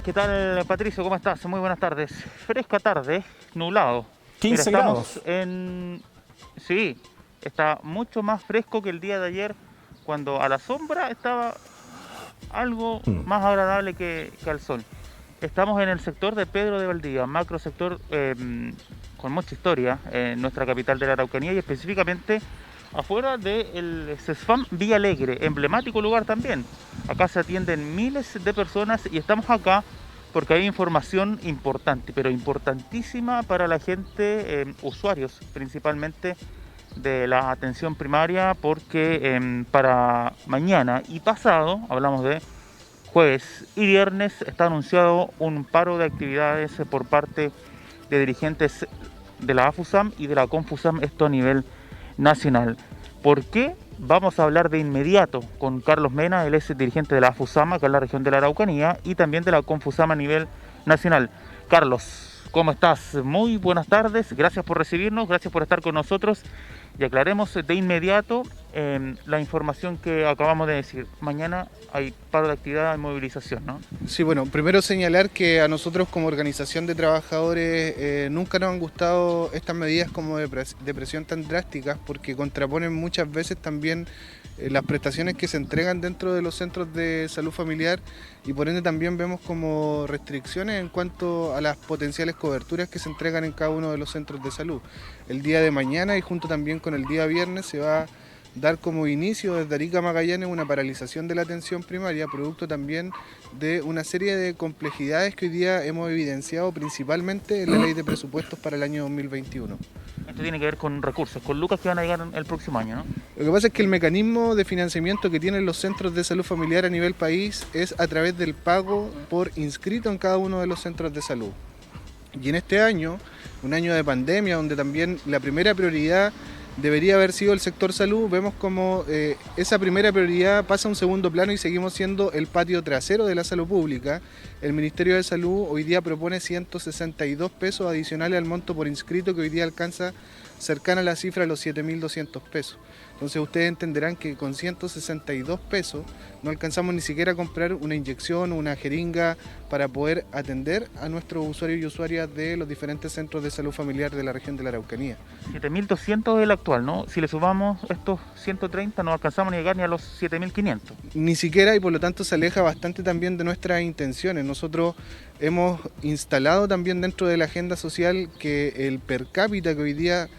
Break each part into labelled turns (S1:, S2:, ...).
S1: ¿Qué tal, Patricio? ¿Cómo estás? Muy buenas tardes. Fresca tarde, nublado. Mira,
S2: 15
S1: estamos
S2: grados.
S1: en... Sí, está mucho más fresco que el día de ayer, cuando a la sombra estaba algo más agradable que al sol. Estamos en el sector de Pedro de Valdivia, macro sector con mucha historia en nuestra capital de la Araucanía y específicamente afuera del CESFAM Villa Alegre, emblemático lugar también. Acá se atienden miles de personas y estamos acá porque hay información importante, pero importantísima para la gente, usuarios principalmente de la atención primaria, porque para mañana y pasado, hablamos de jueves y viernes, está anunciado un paro de actividades por parte de dirigentes de la AFUSAM y de la CONFUSAM, esto a nivel nacional. ¿Por qué? Vamos a hablar de inmediato con Carlos Mena, él es dirigente de la AFUSAM acá en la región de la Araucanía y también de la CONFUSAM a nivel nacional. Carlos, ¿cómo estás? Muy buenas tardes, gracias por recibirnos, gracias por estar con nosotros y aclaremos de inmediato la información que acabamos de decir. Mañana hay paro de actividad y movilización, ¿no?
S3: Sí, bueno, primero señalar que a nosotros como organización de trabajadores nunca nos han gustado estas medidas como de presión tan drásticas porque contraponen muchas veces también las prestaciones que se entregan dentro de los centros de salud familiar y por ende también vemos como restricciones en cuanto a las potenciales coberturas que se entregan en cada uno de los centros de salud. El día de mañana y junto también con el día viernes se va a dar como inicio desde Arica a Magallanes una paralización de la atención primaria, producto también de una serie de complejidades que hoy día hemos evidenciado principalmente en la ley de presupuestos para el año 2021.
S1: Esto tiene que ver con recursos, con lucas que van a llegar el próximo año, ¿no?
S3: Lo que pasa es que el mecanismo de financiamiento que tienen los centros de salud familiar a nivel país es a través del pago por inscrito en cada uno de los centros de salud. Y en este año, un año de pandemia, donde también la primera prioridad debería haber sido el sector salud, vemos como esa primera prioridad pasa a un segundo plano y seguimos siendo el patio trasero de la salud pública. El Ministerio de Salud hoy día propone 162 pesos adicionales al monto por inscrito, que hoy día alcanza cercana a la cifra de los 7.200 pesos. Entonces ustedes entenderán que con 162 pesos no alcanzamos ni siquiera a comprar una inyección o una jeringa para poder atender a nuestros usuarios y usuarias de los diferentes centros de salud familiar de la región de la Araucanía.
S1: 7.200 es el actual, ¿no? Si le sumamos estos 130 no alcanzamos ni a llegar ni a los 7.500.
S3: Ni siquiera, y por lo tanto se aleja bastante también de nuestras intenciones. Nosotros hemos instalado también dentro de la agenda social que el per cápita que hoy día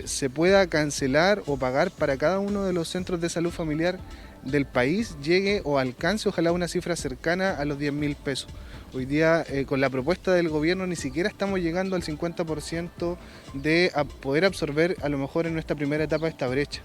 S3: se pueda cancelar o pagar para cada uno de los centros de salud familiar del país llegue o alcance ojalá una cifra cercana a los 10.000 pesos. Hoy día con la propuesta del gobierno ni siquiera estamos llegando al 50% de poder absorber a lo mejor en nuestra primera etapa esta brecha.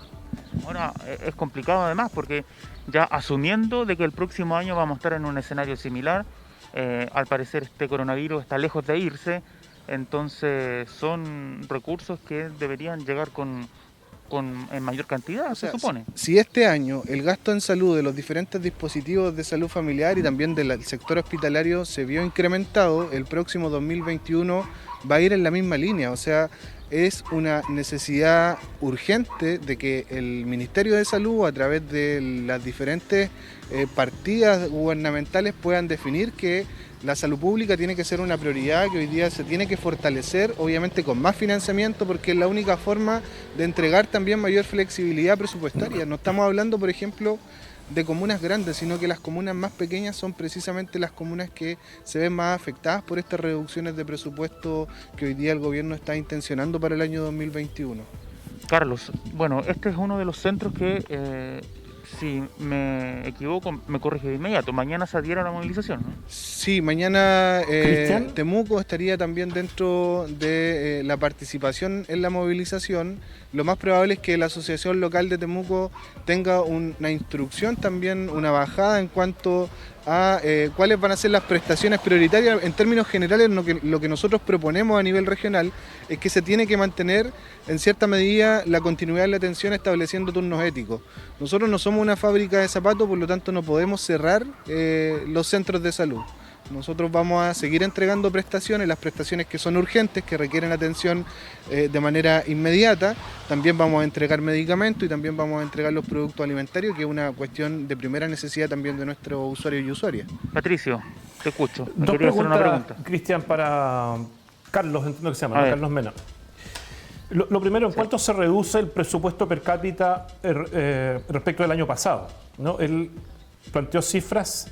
S1: Ahora es complicado además porque ya asumiendo de que el próximo año vamos a estar en un escenario similar, al parecer este coronavirus está lejos de irse, entonces son recursos que deberían llegar en mayor cantidad,
S3: O sea,
S1: se supone.
S3: si este año el gasto en salud de los diferentes dispositivos de salud familiar y también del sector hospitalario se vio incrementado, el próximo 2021 va a ir en la misma línea. O sea, es una necesidad urgente de que el Ministerio de Salud, a través de las diferentes partidas gubernamentales, puedan definir que la salud pública tiene que ser una prioridad, que hoy día se tiene que fortalecer, obviamente con más financiamiento, porque es la única forma de entregar también mayor flexibilidad presupuestaria. No estamos hablando, por ejemplo, de comunas grandes, sino que las comunas más pequeñas son precisamente las comunas que se ven más afectadas por estas reducciones de presupuesto que hoy día el gobierno está intencionando para el año 2021.
S1: Carlos, bueno, este es uno de los centros que, si me equivoco, me corrige de inmediato. Mañana se adhiere a la movilización, ¿no?
S3: Sí, mañana
S2: ¿Cristian?
S3: Temuco estaría también dentro de la participación en la movilización. Lo más probable es que la Asociación Local de Temuco tenga una instrucción, también una bajada en cuanto a cuáles van a ser las prestaciones prioritarias. En términos generales, lo que nosotros proponemos a nivel regional es que se tiene que mantener en cierta medida la continuidad de la atención estableciendo turnos éticos. Nosotros no somos una fábrica de zapatos, por lo tanto no podemos cerrar los centros de salud. Nosotros vamos a seguir entregando prestaciones, las prestaciones que son urgentes, que requieren atención de manera inmediata. También vamos a entregar medicamentos y también vamos a entregar los productos alimentarios, que es una cuestión de primera necesidad también de nuestros usuarios y usuarias.
S1: Patricio, te escucho.
S2: Dos preguntas, Cristian, para Carlos, entiendo que se llama, ¿no? Carlos Mena. Lo primero, ¿en cuánto se reduce el presupuesto per cápita respecto del año pasado? ¿No? Él planteó cifras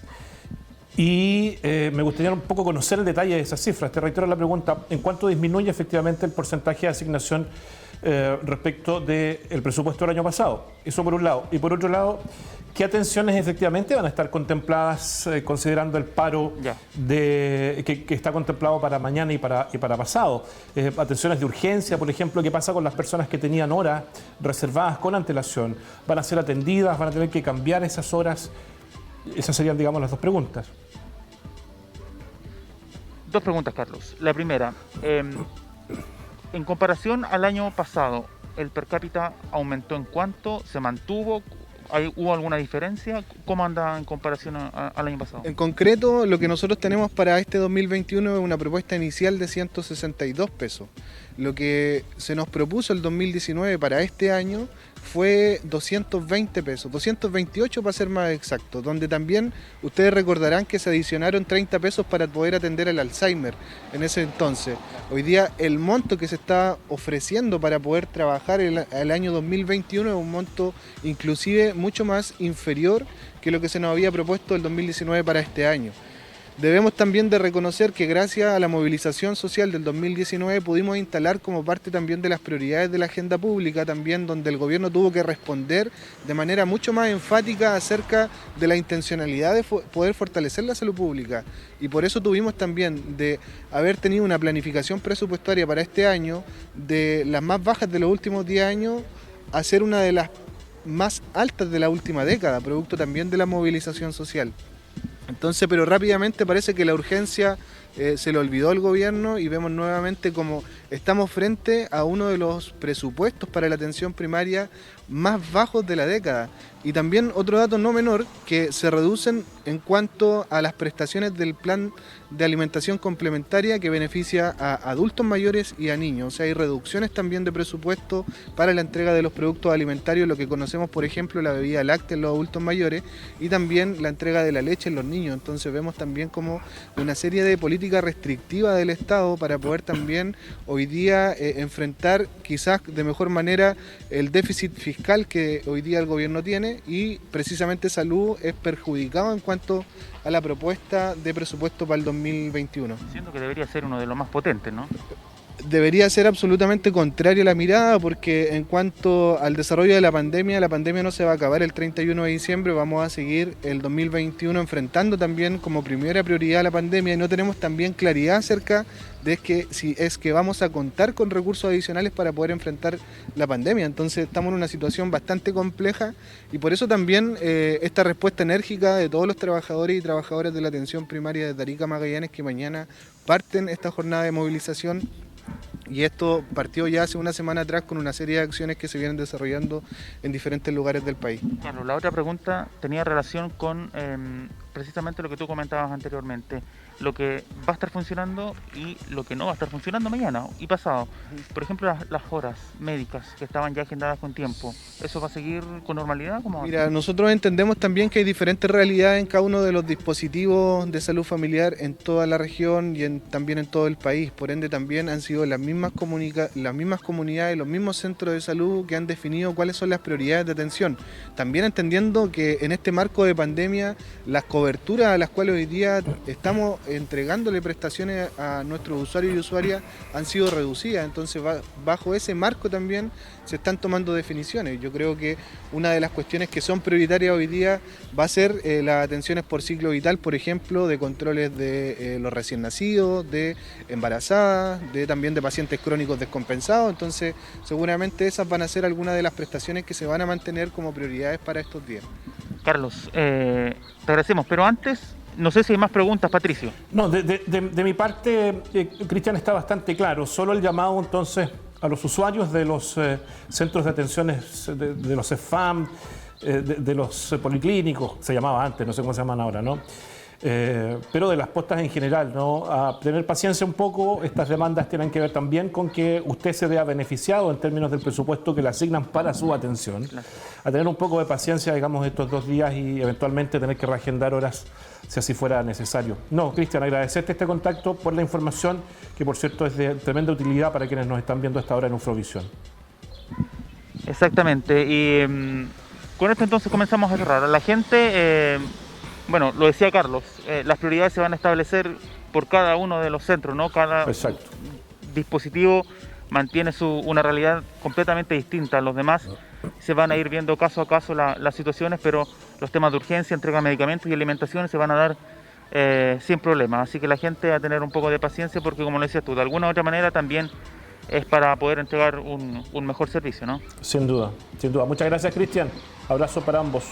S2: y me gustaría un poco conocer el detalle de esas cifras. Te reitero la pregunta, ¿en cuánto disminuye efectivamente el porcentaje de asignación respecto del presupuesto del año pasado? Eso por un lado. Y por otro lado, ¿qué atenciones efectivamente van a estar contempladas considerando el paro que está contemplado para mañana y para pasado? Atenciones de urgencia, por ejemplo, ¿qué pasa con las personas que tenían horas reservadas con antelación? ¿Van a ser atendidas? ¿Van a tener que cambiar esas horas? Esas serían, digamos, las dos preguntas.
S1: Dos preguntas, Carlos. La primera, en comparación al año pasado, ¿el per cápita aumentó en cuánto? ¿Se mantuvo? ¿Hubo alguna diferencia? ¿Cómo anda en comparación al año pasado?
S3: En concreto, lo que nosotros tenemos para este 2021 es una propuesta inicial de 162 pesos. Lo que se nos propuso el 2019 para este año fue 220 pesos, 228 para ser más exacto, donde también ustedes recordarán que se adicionaron 30 pesos para poder atender al Alzheimer en ese entonces. Hoy día el monto que se está ofreciendo para poder trabajar el año 2021 es un monto inclusive mucho más inferior que lo que se nos había propuesto el 2019 para este año. Debemos también de reconocer que gracias a la movilización social del 2019 pudimos instalar como parte también de las prioridades de la agenda pública, también donde el gobierno tuvo que responder de manera mucho más enfática acerca de la intencionalidad de poder fortalecer la salud pública. Y por eso tuvimos también de haber tenido una planificación presupuestaria para este año de las más bajas de los últimos 10 años a ser una de las más altas de la última década, producto también de la movilización social. Entonces, pero rápidamente parece que la urgencia se le olvidó al gobierno y vemos nuevamente como estamos frente a uno de los presupuestos para la atención primaria más bajos de la década. Y también otro dato no menor, que se reducen en cuanto a las prestaciones del plan de alimentación complementaria que beneficia a adultos mayores y a niños. O sea, hay reducciones también de presupuesto para la entrega de los productos alimentarios, lo que conocemos, por ejemplo, la bebida láctea en los adultos mayores y también la entrega de la leche en los niños. Entonces vemos también como una serie de políticas restrictivas del Estado para poder también hoy día enfrentar quizás de mejor manera el déficit fiscal que hoy día el gobierno tiene, y precisamente salud es perjudicado en cuanto a la propuesta de presupuesto para el 2021.
S1: Siendo que debería ser uno de los más potentes, ¿no?
S3: Debería ser absolutamente contrario a la mirada, porque en cuanto al desarrollo de la pandemia no se va a acabar el 31 de diciembre, vamos a seguir el 2021 enfrentando también como primera prioridad la pandemia y no tenemos también claridad acerca de si es que vamos a contar con recursos adicionales para poder enfrentar la pandemia. Entonces estamos en una situación bastante compleja y por eso también esta respuesta enérgica de todos los trabajadores y trabajadoras de la atención primaria de Arica Magallanes, que mañana parten esta jornada de movilización. Y esto partió ya hace una semana atrás con una serie de acciones que se vienen desarrollando en diferentes lugares del país.
S1: Claro, la otra pregunta tenía relación con precisamente lo que tú comentabas anteriormente, lo que va a estar funcionando y lo que no va a estar funcionando mañana y pasado. Por ejemplo, las horas médicas que estaban ya agendadas con tiempo, ¿eso va a seguir con normalidad?
S3: Mira, nosotros entendemos también que hay diferentes realidades en cada uno de los dispositivos de salud familiar en toda la región y también en todo el país. Por ende, también han sido las mismas comunidades, los mismos centros de salud que han definido cuáles son las prioridades de atención. También entendiendo que en este marco de pandemia, las coberturas a las cuales hoy día estamos entregándole prestaciones a nuestros usuarios y usuarias han sido reducidas. Entonces, bajo ese marco también se están tomando definiciones. Yo creo que una de las cuestiones que son prioritarias hoy día va a ser las atenciones por ciclo vital, por ejemplo, de controles de los recién nacidos, de embarazadas, también de pacientes crónicos descompensados. Entonces, seguramente esas van a ser algunas de las prestaciones que se van a mantener como prioridades para estos días.
S1: Carlos, te agradecemos, pero antes, no sé si hay más preguntas, Patricio.
S2: No, de mi parte, Cristian, está bastante claro. Solo el llamado entonces a los usuarios de los centros de atenciones, de los CEFAM, de los policlínicos, se llamaba antes, no sé cómo se llaman ahora, ¿no? pero de las postas en general, ¿no? A tener paciencia un poco. Estas demandas tienen que ver también con que usted se vea beneficiado en términos del presupuesto que le asignan para su atención. A tener un poco de paciencia, digamos, estos 2 días y eventualmente tener que reagendar horas si así fuera necesario. No, Cristian, agradecerte este contacto por la información, que por cierto es de tremenda utilidad para quienes nos están viendo a esta hora en Ufrovisión.
S1: Exactamente, y con esto entonces comenzamos a cerrar. La gente, bueno, lo decía Carlos, las prioridades se van a establecer por cada uno de los centros, ¿no? Cada
S2: Exacto.
S1: dispositivo mantiene una realidad completamente distinta. Los demás se van a ir viendo caso a caso las situaciones, pero los temas de urgencia, entrega de medicamentos y alimentación se van a dar sin problemas. Así que la gente a tener un poco de paciencia, porque como lo decías tú, de alguna u otra manera también es para poder entregar un mejor servicio, ¿no?
S2: Sin duda, sin duda. Muchas gracias, Cristian. Abrazo para ambos.